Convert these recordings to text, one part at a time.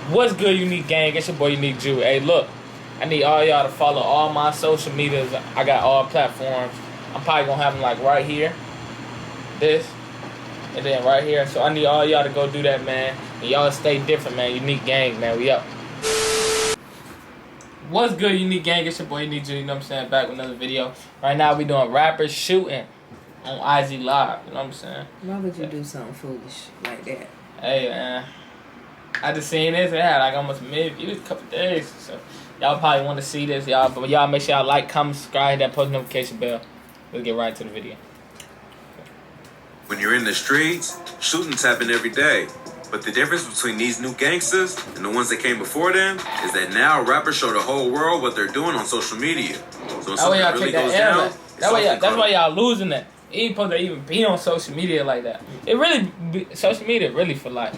What's good, Unique Gang? It's your boy Unique Jew. Hey, look, I need all y'all to follow all my social medias. I got all platforms. I'm probably gonna have them like right here, this, and then right here. So I need all y'all to go do that, man. And y'all stay different, man. Unique Gang, man. We up. What's good, Unique Gang? It's your boy Unique Jew. You know what I'm saying? Back with another video. Right now we doing rappers shooting on IG Live. You know what I'm saying? Why would you do something foolish like that? Hey, man. I just seen this. It had like almost mid views, a couple days. So y'all probably want to see this, y'all. But y'all make sure y'all like, comment, subscribe, hit that post notification bell. Let's get right to the video. When you're in the streets, shootings happen every day. But the difference between these new gangsters and the ones that came before them is that now rappers show the whole world what they're doing on social media. So when something really goes down, that's why y'all losing it. You ain't supposed to even be on social media like that. It really, social media really for like,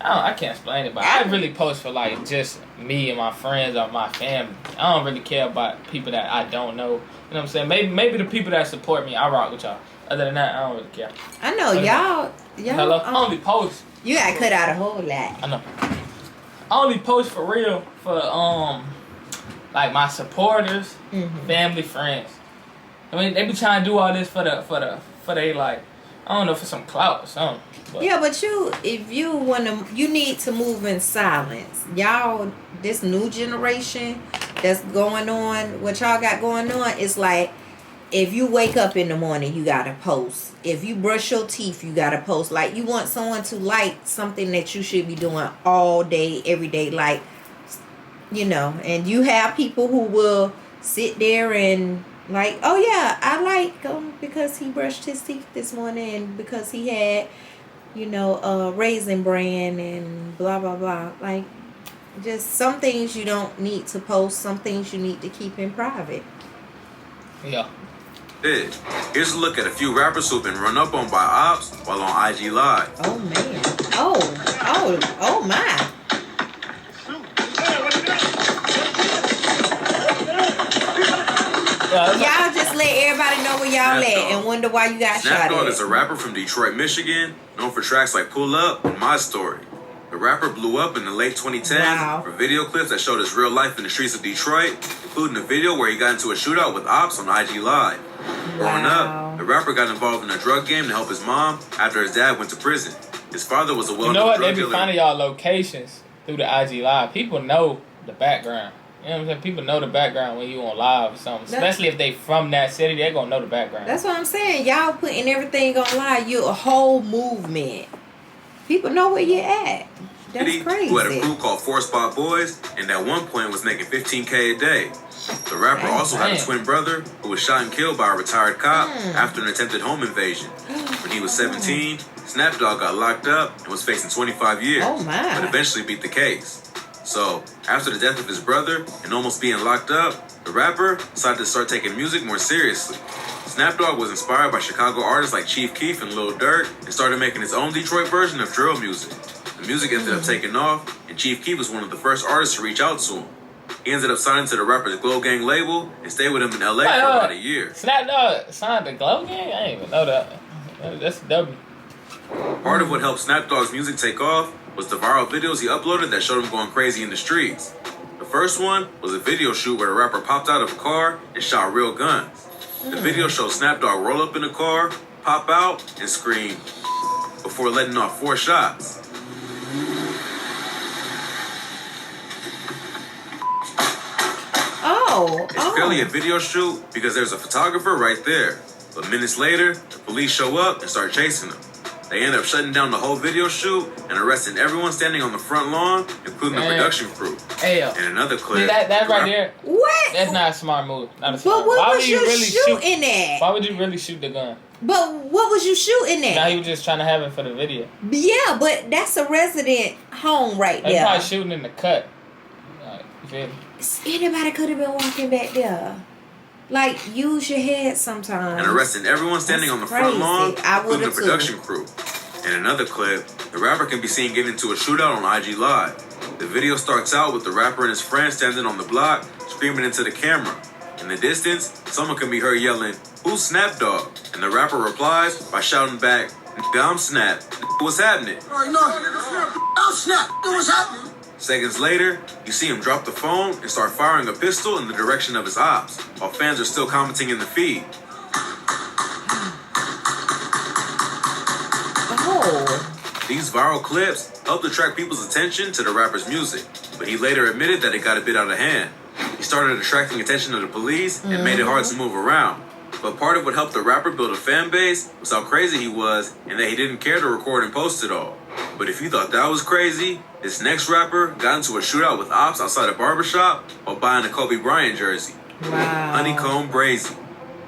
I can't explain it, but I really post for like just me and my friends or my family. I don't really care about people that I don't know. You know what I'm saying? Maybe the people that support me, I rock with y'all. Other than that, I don't really care. I know y'all. Hello? I only post. You gotta cut out a whole lot. I know. I only post for real for like my supporters, family, friends. I mean, they be trying to do all this for they like, I don't know, for some clout or something. But. Yeah, but if you wanna, you need to move in silence. Y'all, this new generation that's going on, what y'all got going on, is like, if you wake up in the morning, you gotta post. If you brush your teeth, you gotta post. Like, you want someone to like something that you should be doing all day, every day. Like, you know, and you have people who will sit there and like, oh yeah, I like because he brushed his teeth this morning and because he had, you know, Raisin Bran and blah blah blah. Like, just some things you don't need to post, some things you need to keep in private. Yeah. Here's a look at a few rappers who've been run up on by ops while on IG Live. Oh man. Oh my. Y'all just let everybody know where y'all at and wonder why you got shot at. Is a rapper from Detroit, Michigan, known for tracks like Pull Up and My Story. The rapper blew up in the late 2010s for video clips that showed his real life in the streets of Detroit, including a video where he got into a shootout with ops on IG Live. Growing up, the rapper got involved in a drug game to help his mom after his dad went to prison. His father was a well-known drug dealer. You know what? They be finding y'all locations through the IG Live. People know the background. You know what I'm saying? People know the background when you on live or something. Especially if they from that city, they gonna know the background. That's what I'm saying. Y'all putting everything on live. You a whole movement. People know where you at. That's crazy. Who had a crew called 4 Spot Boys, and at one point was making $15K a day. The rapper also had a twin brother who was shot and killed by a retired cop after an attempted home invasion. When he was 17, Snap Dogg got locked up and was facing 25 years, but eventually beat the case. So, after the death of his brother and almost being locked up, the rapper decided to start taking music more seriously. Snap Dogg was inspired by Chicago artists like Chief Keef and Lil Durk and started making his own Detroit version of drill music. The music ended up taking off, and Chief Keef was one of the first artists to reach out to him. He ended up signing to the rapper's Glow Gang label and stayed with him in LA for about a year. Snap Dogg signed to Glow Gang? I didn't even know that. That's W. Part of what helped Snap Dogg's music take off was the viral videos he uploaded that showed him going crazy in the streets. The first one was a video shoot where the rapper popped out of a car and shot real guns. The video shows Snap Dogg roll up in the car, pop out, and scream before letting off 4 shots. It's clearly a video shoot because there's a photographer right there. But minutes later, the police show up and start chasing him. They end up shutting down the whole video shoot and arresting everyone standing on the front lawn, including the production crew. In another clip, that right there. What? That's not a smart move. Not a smart. But what was you really shooting at? Why would you really shoot the gun? But what was you shooting at? Now he was just trying to have it for the video. Yeah, but that's a resident home right there. They probably shooting in the cut. You feel me? Anybody could have been walking back there. Like, use your head sometimes. And arresting everyone standing on the front lawn, including the production crew. In another clip, the rapper can be seen getting into a shootout on IG Live. The video starts out with the rapper and his friend standing on the block, screaming into the camera. In the distance, someone can be heard yelling, "Who's Snap Dogg?" And the rapper replies by shouting back, "Nigga, I'm Snap. What's happening?" I'm Snap. What's happening? Seconds later, you see him drop the phone and start firing a pistol in the direction of his ops, while fans are still commenting in the feed. Oh. These viral clips helped attract people's attention to the rapper's music, but he later admitted that it got a bit out of hand. He started attracting attention to the police and made it hard to move around. But part of what helped the rapper build a fan base was how crazy he was and that he didn't care to record and post it all. But if you thought that was crazy, this next rapper got into a shootout with ops outside a barbershop while buying a Kobe Bryant jersey. Wow. Honeycomb Brazy.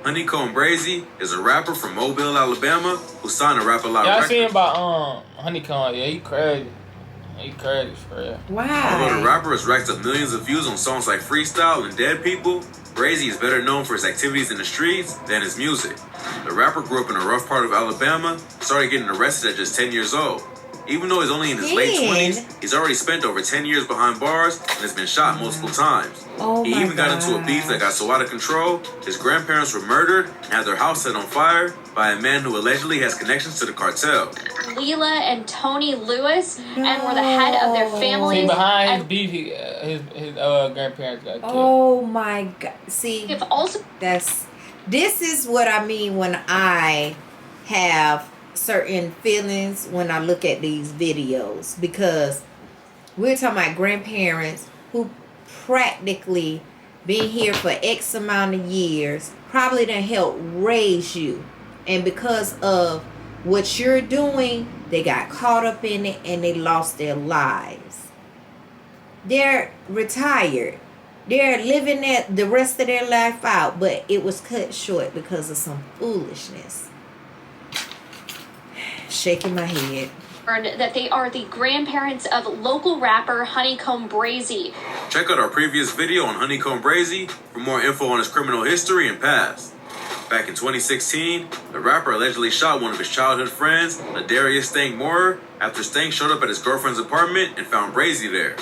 Honeycomb Brazy is a rapper from Mobile, Alabama, who signed to Rap A Lot Yeah, I Records. seen him about Honeycomb. Yeah, he crazy. He crazy for real. Wow. Although the rapper has racked up millions of views on songs like Freestyle and Dead People, Brazy is better known for his activities in the streets than his music. The rapper grew up in a rough part of Alabama, started getting arrested at just 10 years old. Even though he's only in his late 20s, he's already spent over 10 years behind bars and has been shot multiple times. Oh He even got into a beef that got so out of control, his grandparents were murdered and had their house set on fire by a man who allegedly has connections to the cartel. Leela and Tony Lewis, and were the head of their See, families. behind his And beef, his grandparents got killed. Oh my God. See, they've also this is what I mean when I have certain feelings when I look at these videos, because we're talking about grandparents who practically been here for X amount of years, probably done help raise you, and because of what you're doing, they got caught up in it and they lost their lives. They're retired. They're living the rest of their life out, but it was cut short because of some foolishness. Shaking my head. learned that they are the grandparents of local rapper Honeycomb Brazy. Check out our previous video on Honeycomb Brazy for more info on his criminal history and past. Back in 2016, the rapper allegedly shot one of his childhood friends, Ladarius Stank Moorer, after Stank showed up at his girlfriend's apartment and found Brazy there.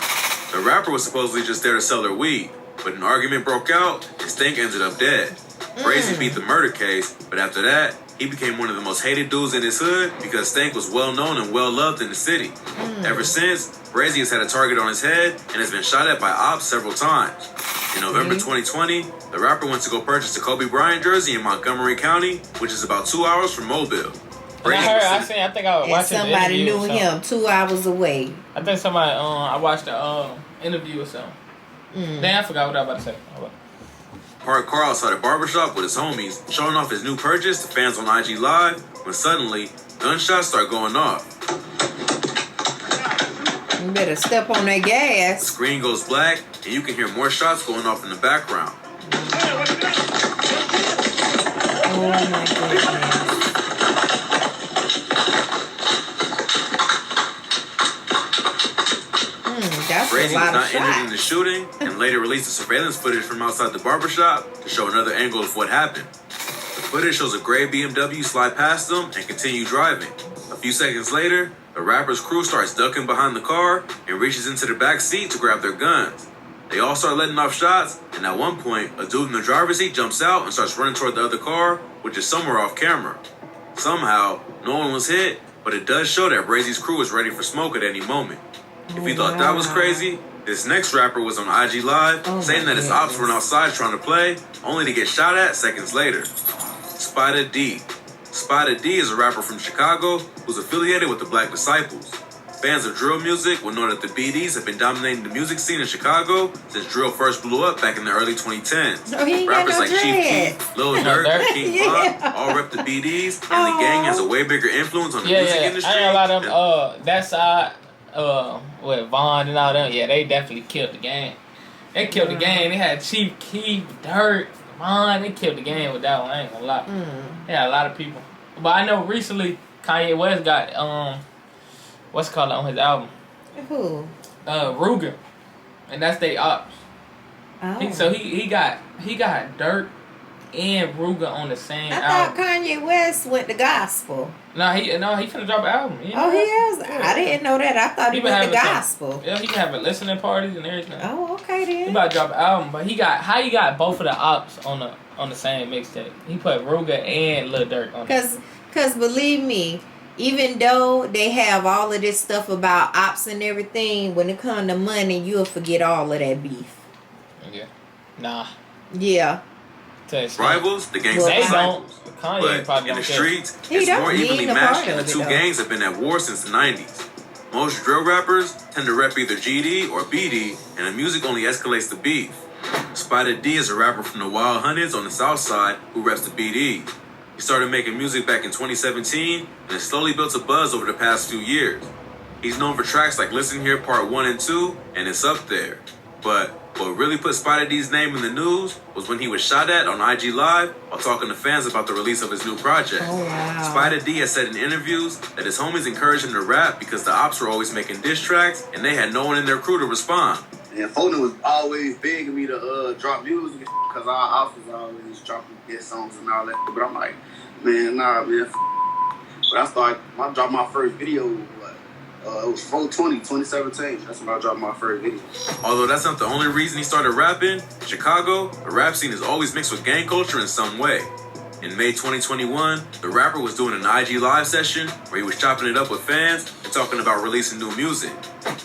The rapper was supposedly just there to sell her weed, but an argument broke out and Stank ended up dead. Brazy beat the murder case, but after that, he became one of the most hated dudes in his hood because Stank was well known and well loved in the city. Ever since, Brazy has had a target on his head and has been shot at by ops several times. In November 2020, the rapper went to go purchase a Kobe Bryant jersey in Montgomery County, which is about 2 hours from Mobile. And I think I was And watching the somebody interview knew or something. him 2 hours away. I think somebody, I watched the interview or something. Damn, I forgot what I was about to say. Parked car outside a barbershop with his homies, showing off his new purchase to fans on IG Live, when suddenly, gunshots start going off. You better step on that The gas. screen goes black, and you can hear more shots going off in the background. Oh my goodness. That's Brazy a was lot of not injured in the shots. shooting, and later released the surveillance footage from outside the barbershop to show another angle of what happened. The footage shows a gray BMW slide past them and continue driving. A few seconds later, the rapper's crew starts ducking behind the car and reaches into the back seat to grab their guns. They all start letting off shots, and at one point, a dude in the driver's seat jumps out and starts running toward the other car, which is somewhere off camera. Somehow, no one was hit, but it does show that Brazy's crew is ready for smoke at any moment. If you thought that was crazy, this next rapper was on IG Live saying that his ops were outside trying to play, only to get shot at seconds later. Spider D. Spider D is a rapper from Chicago who's affiliated with the Black Disciples. Fans of drill music will know that the BDs have been dominating the music scene in Chicago since drill first blew up back in the early 2010s. No, he ain't got Rappers no like Chief dreads. Keef, Lil Durk, and King Yeah. Von all rep the BDs, and the gang has a way bigger influence on the music industry. I ain't a lot of than- that side, with Vaughn and all them. Yeah, they definitely killed the game. They killed the game. They had Chief Keef, Durk, Vaughn. They killed the game with that one. I ain't gonna lie. They had a lot of people. But I know recently Kanye West got what's it called on his album? Who? Ruger, and that's they ops. Oh. So he got Durk and Ruger on the same I album. thought Kanye West went to gospel. No, he finna drop an album. You know Oh, he that? is? Yeah. I didn't know that. I thought he been went to having some- gospel. Yeah, he can have listening parties and everything. Oh, okay He then. about to drop an album, but he got both of the ops on the same mixtape. He put Ruger and Lil Durk on it. Cause believe me, even though they have all of this stuff about ops and everything, when it comes to money, you'll forget all of that beef. Yeah. Nah. Yeah. Rivals, the gangs They have don't. cycles. Kanye But in the streets, it's more evenly matched, and the two gangs have been at war since the 90s. Most drill rappers tend to rep either GD or BD, and the music only escalates the beef. Spider D is a rapper from the Wild Hundreds on the south side who reps the BD. He started making music back in 2017 and has slowly built a buzz over the past few years. He's known for tracks like Listen Here Part 1 and 2, and it's up there. But what really put Spider D's name in the news was when he was shot at on IG Live while talking to fans about the release of his new project. Oh, wow. Spider D has said in interviews that his homies encouraged him to rap because the ops were always making diss tracks and they had no one in their crew to respond. And Foden was always begging me to drop music because our ops was always dropping hit songs and all that. But I'm like, man, nah, man. But I dropped my first video. It was 4/20, 2017. That's when I dropped my first video. Although that's not the only reason he started rapping, in Chicago, the rap scene is always mixed with gang culture in some way. In May 2021, the rapper was doing an IG Live session where he was chopping it up with fans and talking about releasing new music.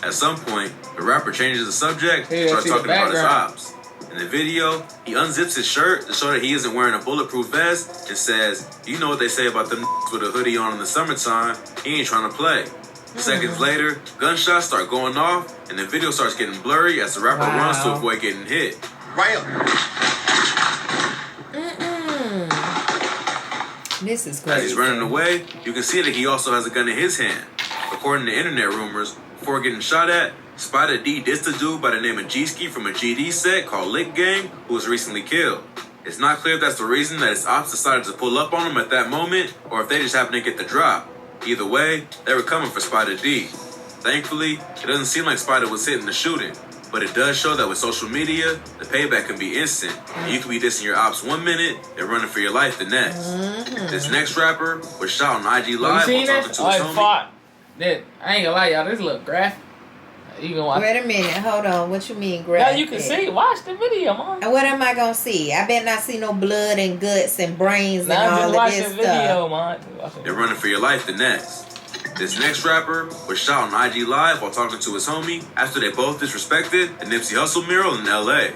At some point, the rapper changes the subject and starts talking about his ops. In the video, he unzips his shirt to show that he isn't wearing a bulletproof vest and says, "You know what they say about them with a hoodie on in the summertime, he ain't trying to play." Seconds later, gunshots start going off, and the video starts getting blurry as the rapper runs to avoid getting hit. Right up. This is crazy. As he's running away, you can see that he also has a gun in his hand. According to internet rumors, before getting shot at, Spider D dissed a dude by the name of G-Ski from a GD set called Lick Gang, who was recently killed. It's not clear if that's the reason that his ops decided to pull up on him at that moment, or if they just happened to get the drop. Either way, they were coming for Spider D. Thankfully, it doesn't seem like Spider was hitting the shooting, but it does show that with social media, the payback can be instant. You can be dissing your ops 1 minute and running for your life the next. This next rapper was shot on IG Live while talking to his homie. I ain't gonna lie, y'all. This look graphic. You gonna watch? Wait a minute. Hold on. What you mean graphic? Yeah, you can see. Watch the video, man. What am I gonna see? I better not see no blood and guts and brains and all just of watch this the video, stuff. man. They're running for your life the next. This next rapper was shot on IG Live while talking to his homie after they both disrespected the Nipsey Hussle mural in LA.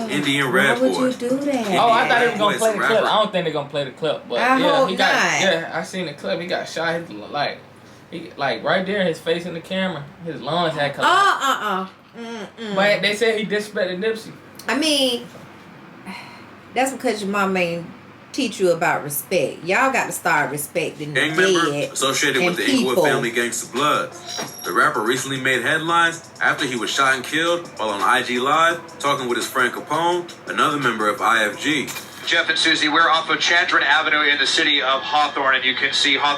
Indian Red Boy. Why would you do that? Oh, I thought they were gonna Boy, play some the clip. rapper. I don't think they're gonna play the clip, but I yeah, hope he got. not. Yeah, I seen the clip. He got shot. He like right there, his face in the camera. His lungs had collapsed. But they said he disrespected Nipsey. I mean, that's because your mama ain't teach you about respect. Y'all got to start respecting the Gang member dead associated and with the people. Inglewood family Gangsta Bloods. The rapper recently made headlines after he was shot and killed while on IG Live talking with his friend Capone, another member of IFG. Jeff and Susie, we're off of Chandran Avenue in the city of Hawthorne, and you can see Hawthorne.